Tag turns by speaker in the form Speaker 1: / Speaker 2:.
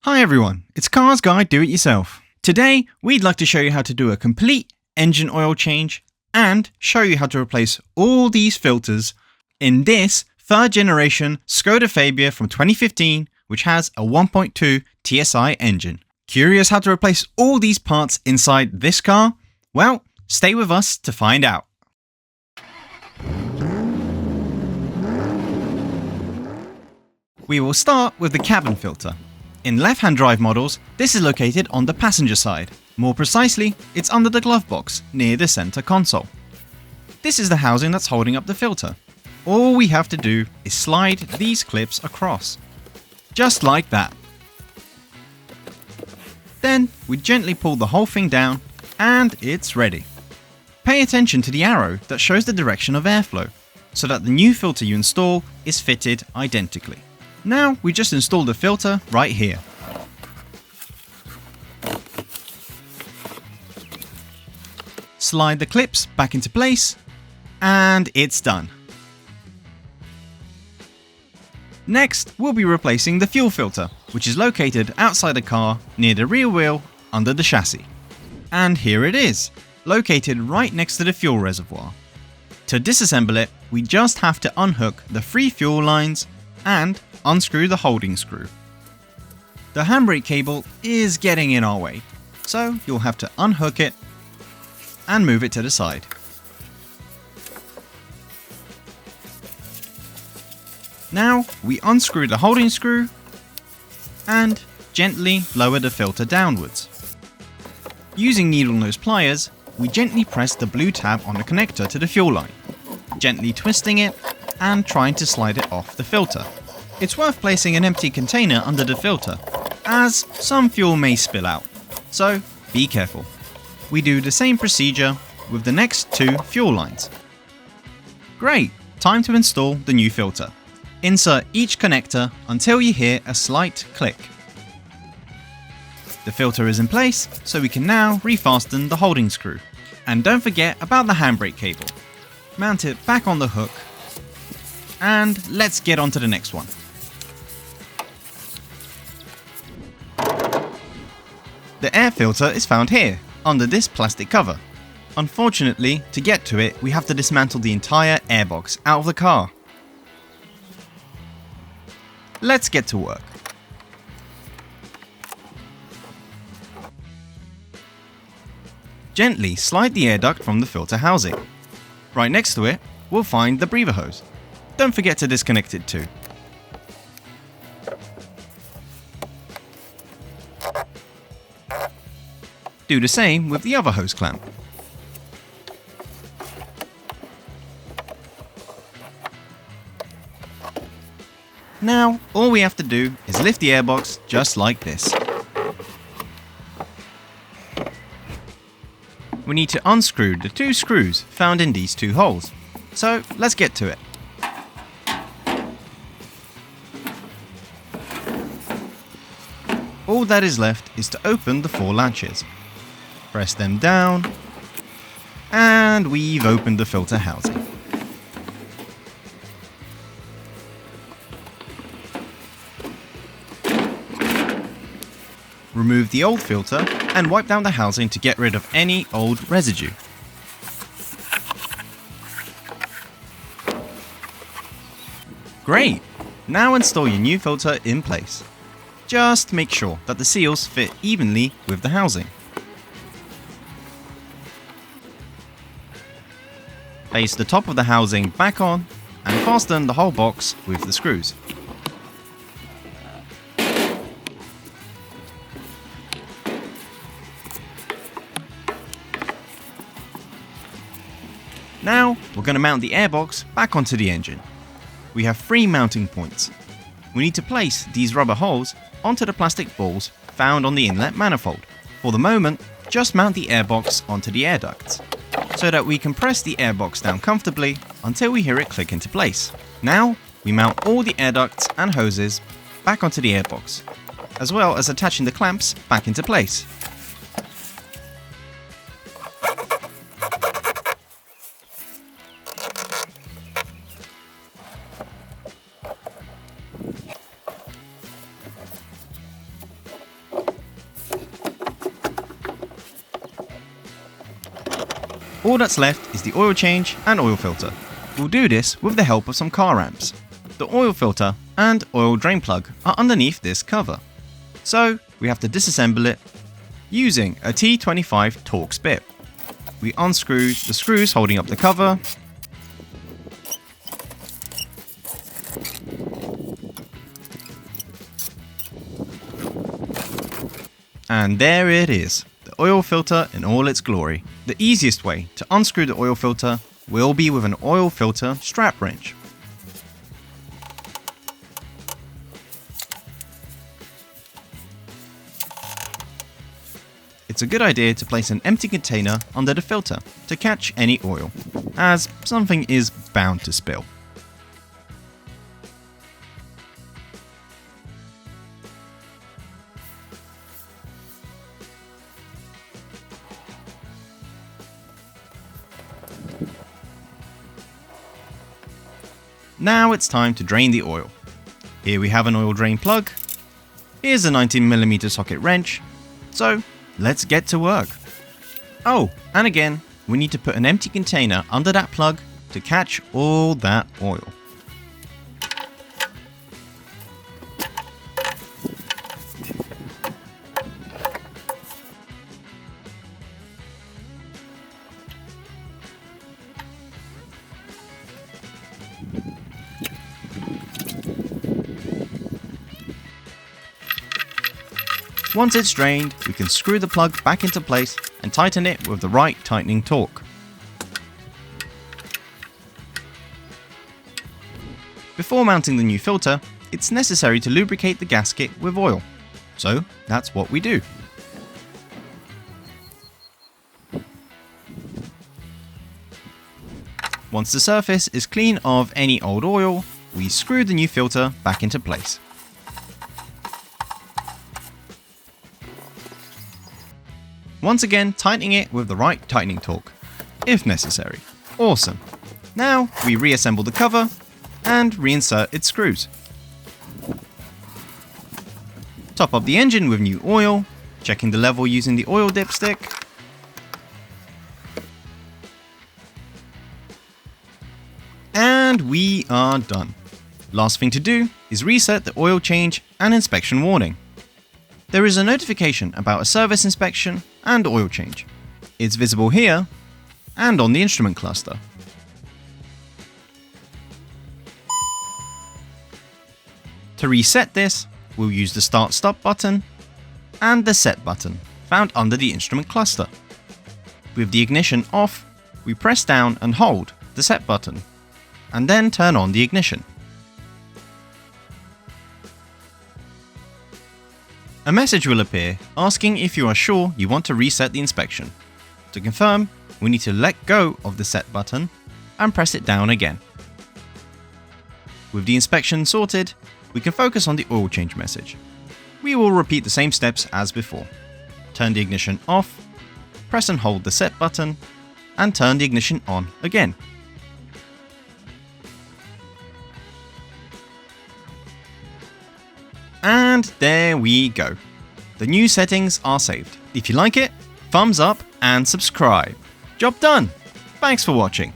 Speaker 1: Hi everyone, it's Cars Guy Do It Yourself. Today, we'd like to show you how to do a complete engine oil change and show you how to replace all these filters in this third generation Skoda Fabia from 2015, which has a 1.2 TSI engine. Curious how to replace all these parts inside this car? Well, stay with us to find out. We will start with the cabin filter. In left-hand drive models, this is located on the passenger side. More precisely, it's under the glove box, near the center console. This is the housing that's holding up the filter. All we have to do is slide these clips across. Just like that. Then, we gently pull the whole thing down, and it's ready. Pay attention to the arrow that shows the direction of airflow, so that the new filter you install is fitted identically. Now we just install the filter right here. Slide the clips back into place, and it's done. Next, we'll be replacing the fuel filter, which is located outside the car near the rear wheel under the chassis. And here it is, located right next to the fuel reservoir. To disassemble it, we just have to unhook the 3 fuel lines and unscrew the holding screw. The handbrake cable is getting in our way, so you'll have to unhook it and move it to the side. Now we unscrew the holding screw and gently lower the filter downwards. Using needle nose pliers, we gently press the blue tab on the connector to the fuel line, gently twisting it and trying to slide it off the filter. It's worth placing an empty container under the filter, as some fuel may spill out, so be careful. We do the same procedure with the next 2 fuel lines. Great, time to install the new filter. Insert each connector until you hear a slight click. The filter is in place, so we can now refasten the holding screw. And don't forget about the handbrake cable. Mount it back on the hook, and let's get on to the next one. The air filter is found here, under this plastic cover. Unfortunately, to get to it, we have to dismantle the entire airbox out of the car. Let's get to work. Gently slide the air duct from the filter housing. Right next to it, we'll find the breather hose. Don't forget to disconnect it too. Do the same with the other hose clamp. Now, all we have to do is lift the airbox just like this. We need to unscrew the 2 screws found in these 2 holes. So, let's get to it. All that is left is to open the 4 latches. Press them down, and we've opened the filter housing. Remove the old filter and wipe down the housing to get rid of any old residue. Great! Now install your new filter in place. Just make sure that the seals fit evenly with the housing. Place the top of the housing back on and fasten the whole box with the screws. Now, we're going to mount the airbox back onto the engine. We have 3 mounting points. We need to place these rubber holes onto the plastic balls found on the inlet manifold. For the moment, just mount the airbox onto the air ducts, so that we can press the airbox down comfortably until we hear it click into place. Now, we mount all the air ducts and hoses back onto the airbox, as well as attaching the clamps back into place. All that's left is the oil change and oil filter. We'll do this with the help of some car amps. The oil filter and oil drain plug are underneath this cover, so we have to disassemble it using a T25 Torx bit. We unscrew the screws holding up the cover, and there it is, the oil filter in all its glory. The easiest way to unscrew the oil filter will be with an oil filter strap wrench. It's a good idea to place an empty container under the filter to catch any oil, as something is bound to spill. Now it's time to drain the oil. Here we have an oil drain plug. Here's a 19mm socket wrench. So let's get to work. Oh, and again, we need to put an empty container under that plug to catch all that oil. Once it's drained, we can screw the plug back into place and tighten it with the right tightening torque. Before mounting the new filter, it's necessary to lubricate the gasket with oil. So that's what we do. Once the surface is clean of any old oil, we screw the new filter back into place. Once again, tightening it with the right tightening torque, if necessary. Awesome. Now we reassemble the cover and reinsert its screws. Top up the engine with new oil, checking the level using the oil dipstick. And we are done. Last thing to do is reset the oil change and inspection warning. There is a notification about a service inspection and oil change. It's visible here and on the instrument cluster. To reset this, we'll use the Start/Stop button and the Set button found under the instrument cluster. With the ignition off, we press down and hold the Set button and then turn on the ignition. A message will appear asking if you are sure you want to reset the inspection. To confirm, we need to let go of the Set button and press it down again. With the inspection sorted, we can focus on the oil change message. We will repeat the same steps as before. Turn the ignition off, press and hold the Set button, and turn the ignition on again. And there we go. The new settings are saved. If you like it, thumbs up and subscribe. Job done! Thanks for watching.